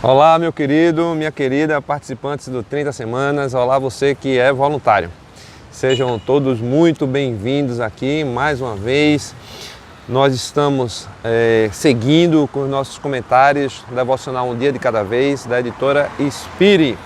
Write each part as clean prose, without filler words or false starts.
Olá, meu querido, minha querida, participantes do 30 Semanas. Olá, você que é voluntário. Sejam todos muito bem-vindos aqui mais uma vez. Nós estamos seguindo com os nossos comentários do Devocional Um Dia de Cada Vez, da editora Inspire,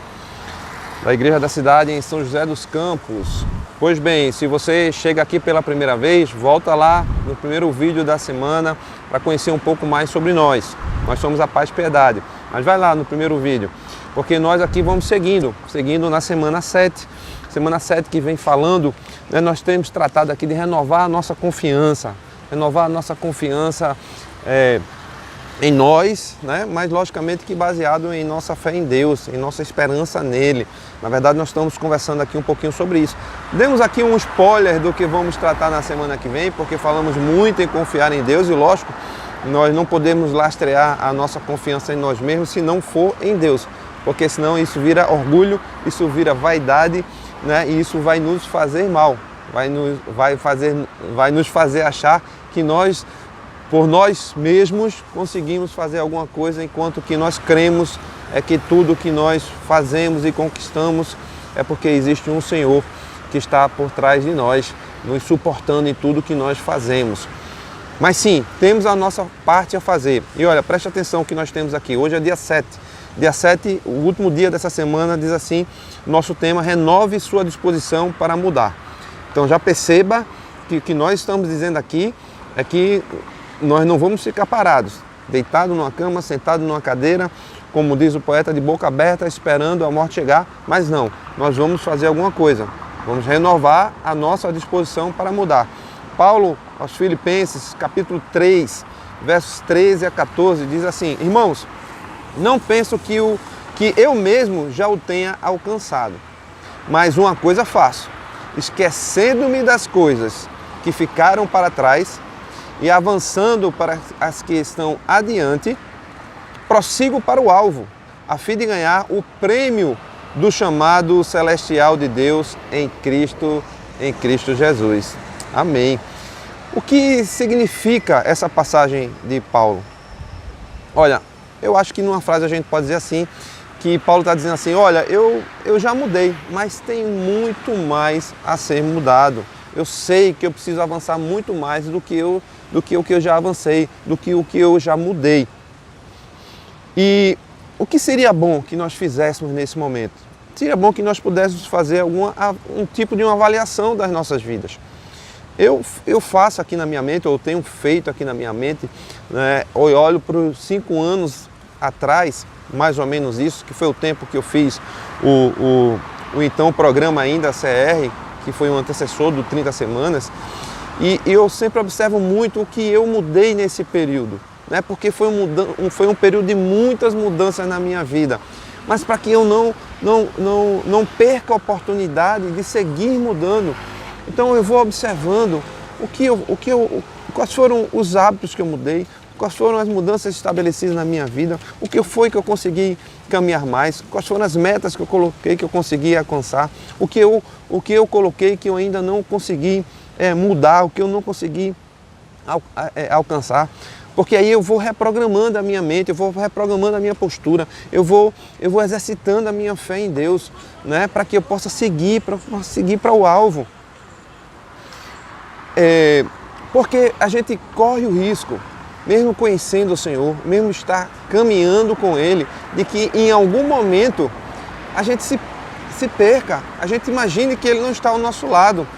da Igreja da Cidade em São José dos Campos. Pois bem, se você chega aqui pela primeira vez, volta lá no primeiro vídeo da semana para conhecer um pouco mais sobre nós. Nós somos a Paz e Piedade. Mas vai lá no primeiro vídeo, porque nós aqui vamos seguindo na semana 7. Semana 7 que vem falando, né, nós temos tratado aqui de renovar a nossa confiança. Em nós, né, mas logicamente que baseado em nossa fé em Deus, em nossa esperança nele. Na verdade, nós estamos conversando aqui um pouquinho sobre isso. Demos aqui um spoiler do que vamos tratar na semana que vem, porque falamos muito em confiar em Deus e, lógico, nós não podemos lastrear a nossa confiança em nós mesmos se não for em Deus, porque senão isso vira orgulho, isso vira vaidade, né? E isso vai nos fazer mal, vai nos fazer achar que nós, por nós mesmos, conseguimos fazer alguma coisa, enquanto que nós cremos que tudo que nós fazemos e conquistamos é porque existe um Senhor que está por trás de nós, nos suportando em tudo que nós fazemos. Mas sim, temos a nossa parte a fazer. E olha, preste atenção que nós temos aqui. Hoje é dia 7. Dia 7, o último dia dessa semana, diz assim, nosso tema: renove sua disposição para mudar. Então já perceba que o que nós estamos dizendo aqui é que nós não vamos ficar parados, deitado numa cama, sentado numa cadeira, como diz o poeta, de boca aberta, esperando a morte chegar. Mas não, nós vamos fazer alguma coisa. Vamos renovar a nossa disposição para mudar. Paulo, aos Filipenses, capítulo 3, versos 13 a 14, diz assim: irmãos, não penso que eu mesmo já o tenha alcançado, mas uma coisa faço, esquecendo-me das coisas que ficaram para trás e avançando para as que estão adiante, prossigo para o alvo, a fim de ganhar o prêmio do chamado celestial de Deus em Cristo Jesus. Amém. O que significa essa passagem de Paulo? Olha, eu acho que numa frase a gente pode dizer assim, que Paulo está dizendo assim: olha, eu já mudei, mas tem muito mais a ser mudado. Eu sei que eu preciso avançar muito mais do que o que eu já avancei, do que o que eu já mudei. E o que seria bom que nós fizéssemos nesse momento? Seria bom que nós pudéssemos fazer um tipo de uma avaliação das nossas vidas. Eu faço aqui na minha mente, ou tenho feito aqui na minha mente, né, eu olho para os 5 anos atrás, mais ou menos isso, que foi o tempo que eu fiz o então programa ainda CR, que foi um antecessor do 30 Semanas, e eu sempre observo muito o que eu mudei nesse período, né, porque foi um período de muitas mudanças na minha vida, mas para que eu não perca a oportunidade de seguir mudando. Então eu vou observando quais foram os hábitos que eu mudei, quais foram as mudanças estabelecidas na minha vida, o que foi que eu consegui caminhar mais, quais foram as metas que eu coloquei que eu consegui alcançar, o que eu coloquei que eu ainda não consegui mudar, o que eu não consegui alcançar. Porque aí eu vou reprogramando a minha mente, eu vou reprogramando a minha postura, eu vou exercitando a minha fé em Deus, né, para que eu possa seguir para o alvo. Porque a gente corre o risco, mesmo conhecendo o Senhor, mesmo estar caminhando com Ele, de que em algum momento a gente se perca, a gente imagine que Ele não está ao nosso lado.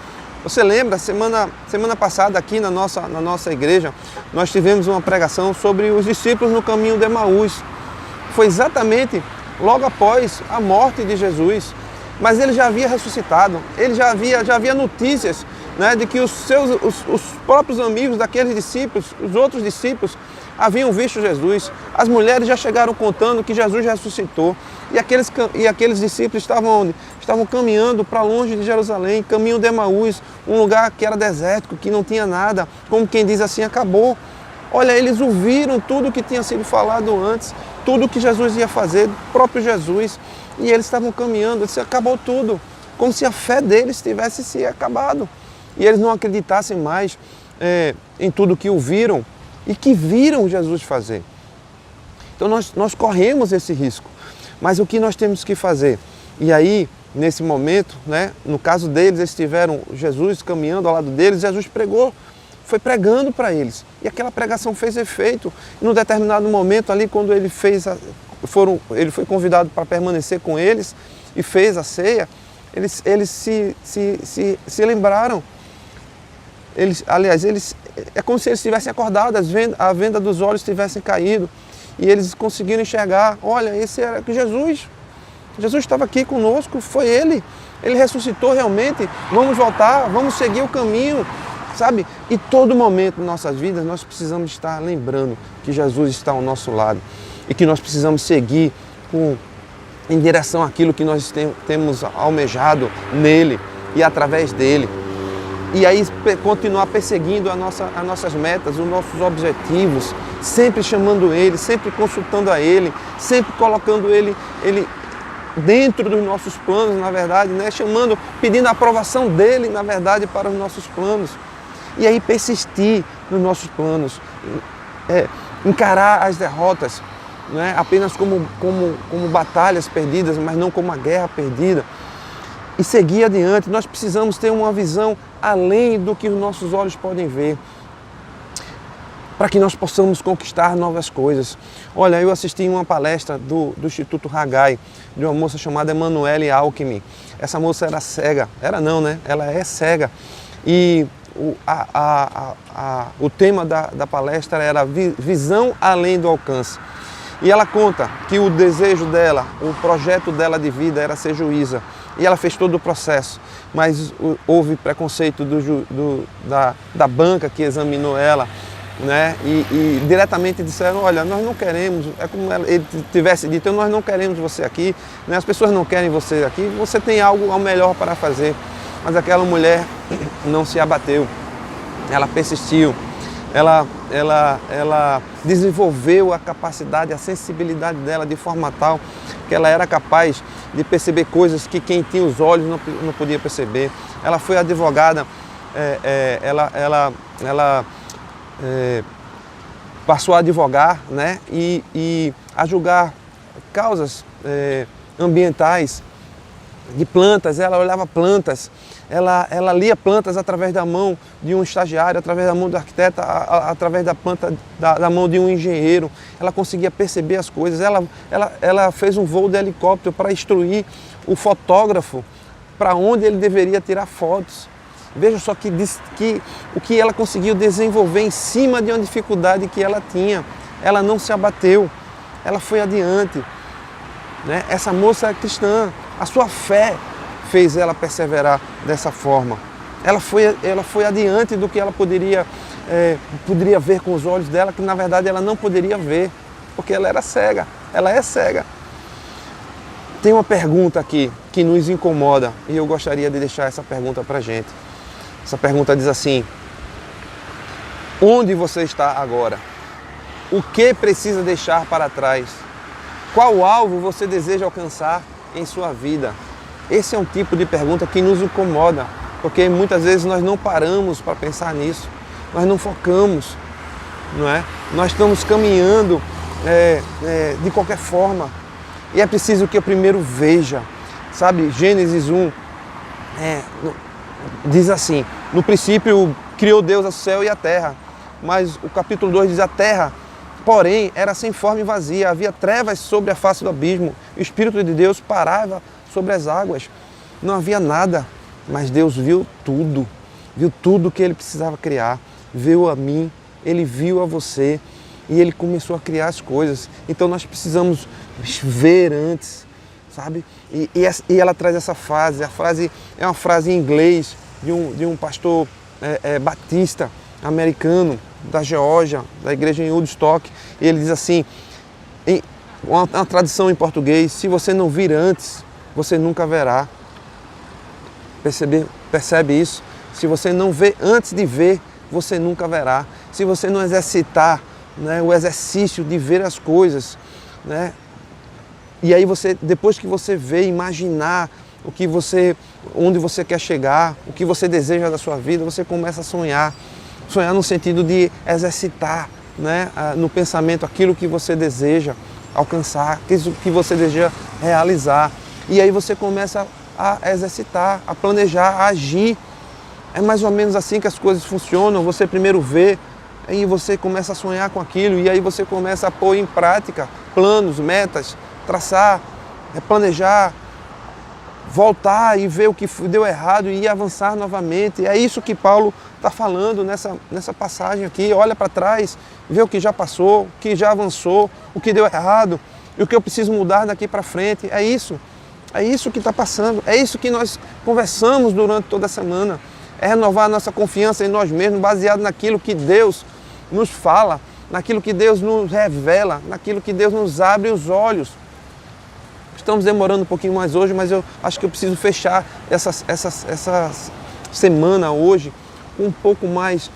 Você lembra, semana passada aqui na nossa igreja, nós tivemos uma pregação sobre os discípulos no caminho de Emaús. Foi exatamente logo após a morte de Jesus, mas Ele já havia ressuscitado, Ele já havia notícias, né, de que os próprios amigos daqueles discípulos, os outros discípulos, haviam visto Jesus. As mulheres já chegaram contando que Jesus ressuscitou. E aqueles discípulos estavam caminhando para longe de Jerusalém, caminho de Emaús, um lugar que era desértico, que não tinha nada, como quem diz assim, acabou. Olha, eles ouviram tudo o que tinha sido falado antes, tudo o que Jesus ia fazer, do próprio Jesus, e eles estavam caminhando, se acabou tudo, como se a fé deles tivesse se acabado. E eles não acreditassem mais em tudo que ouviram e que viram Jesus fazer. Então nós corremos esse risco. Mas o que nós temos que fazer? E aí, nesse momento, né, no caso deles, eles tiveram Jesus caminhando ao lado deles, Jesus pregou, foi pregando para eles. E aquela pregação fez efeito. E num determinado momento ali, quando ele foi convidado para permanecer com eles e fez a ceia, eles se lembraram. É como se eles tivessem acordado, a venda dos olhos tivessem caído. E eles conseguiram enxergar, olha, esse era Jesus. Jesus estava aqui conosco, foi Ele. Ele ressuscitou realmente. Vamos voltar, vamos seguir o caminho, sabe? E todo momento em nossas vidas nós precisamos estar lembrando que Jesus está ao nosso lado. E que nós precisamos seguir em direção àquilo que nós temos almejado nele e através dele. E aí continuar perseguindo as nossas metas, os nossos objetivos, sempre chamando Ele, sempre consultando a Ele, sempre colocando Ele dentro dos nossos planos, na verdade, né? Pedindo a aprovação dEle, na verdade, para os nossos planos. E aí persistir nos nossos planos, encarar as derrotas, né? Apenas como batalhas perdidas, mas não como uma guerra perdida. E seguir adiante. Nós precisamos ter uma visão além do que os nossos olhos podem ver, para que nós possamos conquistar novas coisas. Olha, eu assisti uma palestra do Instituto Haggai, de uma moça chamada Emanuele Alckmin. Essa moça era cega, ela é cega. E o tema da palestra era visão além do alcance. E ela conta que o desejo dela, o projeto dela de vida era ser juíza. E ela fez todo o processo, mas houve preconceito da banca que examinou ela, né? E diretamente disseram, olha, nós não queremos, é como ele tivesse dito, nós não queremos você aqui, né? As pessoas não querem você aqui, você tem algo ao melhor para fazer. Mas aquela mulher não se abateu, ela persistiu, ela desenvolveu a capacidade, a sensibilidade dela de forma tal que ela era capaz de perceber coisas que quem tinha os olhos não podia perceber. Ela foi advogada, ela passou a advogar, né, e a julgar causas ambientais, de plantas. Ela olhava plantas, ela lia plantas através da mão de um estagiário, através da mão do arquiteto, através da mão de um engenheiro. Ela conseguia perceber as coisas. Ela fez um voo de helicóptero para instruir o fotógrafo para onde ele deveria tirar fotos. Veja só o que ela conseguiu desenvolver em cima de uma dificuldade que ela tinha. Ela não se abateu, ela foi adiante, né? Essa moça é cristã, a sua fé fez ela perseverar dessa forma. Ela foi adiante do que ela poderia ver com os olhos dela, que na verdade ela não poderia ver, porque ela era cega, ela é cega. Tem uma pergunta aqui que nos incomoda e eu gostaria de deixar essa pergunta para a gente. Essa pergunta diz assim: onde você está agora? O que precisa deixar para trás? Qual alvo você deseja alcançar em sua vida? Esse é um tipo de pergunta que nos incomoda, porque muitas vezes nós não paramos para pensar nisso, nós não focamos, não é? Nós estamos caminhando de qualquer forma, e é preciso que eu primeiro veja, sabe? Gênesis 1 diz assim: no princípio criou Deus o céu e a terra, mas o capítulo 2 diz: a terra, porém, era sem forma e vazia, havia trevas sobre a face do abismo, o Espírito de Deus parava sobre as águas, não havia nada, mas Deus viu tudo que Ele precisava criar, viu a mim, Ele viu a você e Ele começou a criar as coisas. Então nós precisamos ver antes, sabe? E ela traz essa frase, a frase é uma frase em inglês de um pastor batista americano da Geórgia, da igreja em Woodstock, e ele diz assim, uma tradução em português: se você não vir antes, você nunca verá. Percebe isso? Se você não vê antes de ver, você nunca verá. Se você não exercitar, né, o exercício de ver as coisas, né, e aí depois que você vê, imaginar onde você quer chegar, o que você deseja da sua vida, você começa a sonhar. Sonhar no sentido de exercitar, né, no pensamento aquilo que você deseja, alcançar, aquilo que você deseja realizar. E aí você começa a exercitar, a planejar, a agir. É mais ou menos assim que as coisas funcionam. Você primeiro vê, aí você começa a sonhar com aquilo, e aí você começa a pôr em prática planos, metas, traçar, planejar, voltar e ver o que deu errado e avançar novamente. É isso que Paulo está falando nessa passagem aqui. Olha para trás, vê o que já passou, o que já avançou, o que deu errado e o que eu preciso mudar daqui para frente. É isso que está passando, é isso que nós conversamos durante toda a semana. É renovar a nossa confiança em nós mesmos, baseado naquilo que Deus nos fala, naquilo que Deus nos revela, naquilo que Deus nos abre os olhos. Estamos demorando um pouquinho mais hoje, mas eu acho que eu preciso fechar essa semana hoje um pouco mais,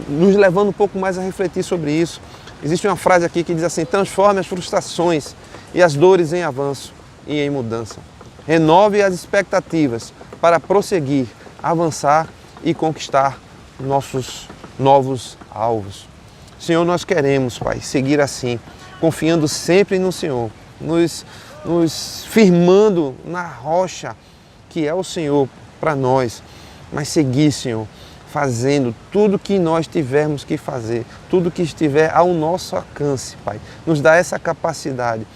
nos levando um pouco mais a refletir sobre isso. Existe uma frase aqui que diz assim: transforme as frustrações e as dores em avanço e em mudança. Renove as expectativas para prosseguir, avançar e conquistar nossos novos alvos. Senhor, nós queremos, Pai, seguir assim, confiando sempre no Senhor, nos firmando na rocha que é o Senhor para nós, mas seguir, Senhor, fazendo tudo que nós tivermos que fazer, tudo que estiver ao nosso alcance, Pai. Nos dá essa capacidade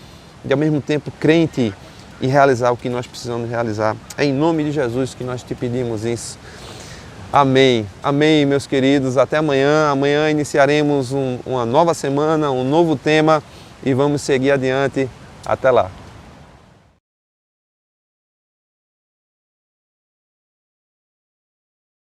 de, ao mesmo tempo, crer em Ti e realizar o que nós precisamos realizar. É em nome de Jesus que nós te pedimos isso. Amém. Amém, meus queridos. Até amanhã. Amanhã iniciaremos uma nova semana, um novo tema e vamos seguir adiante. Até lá.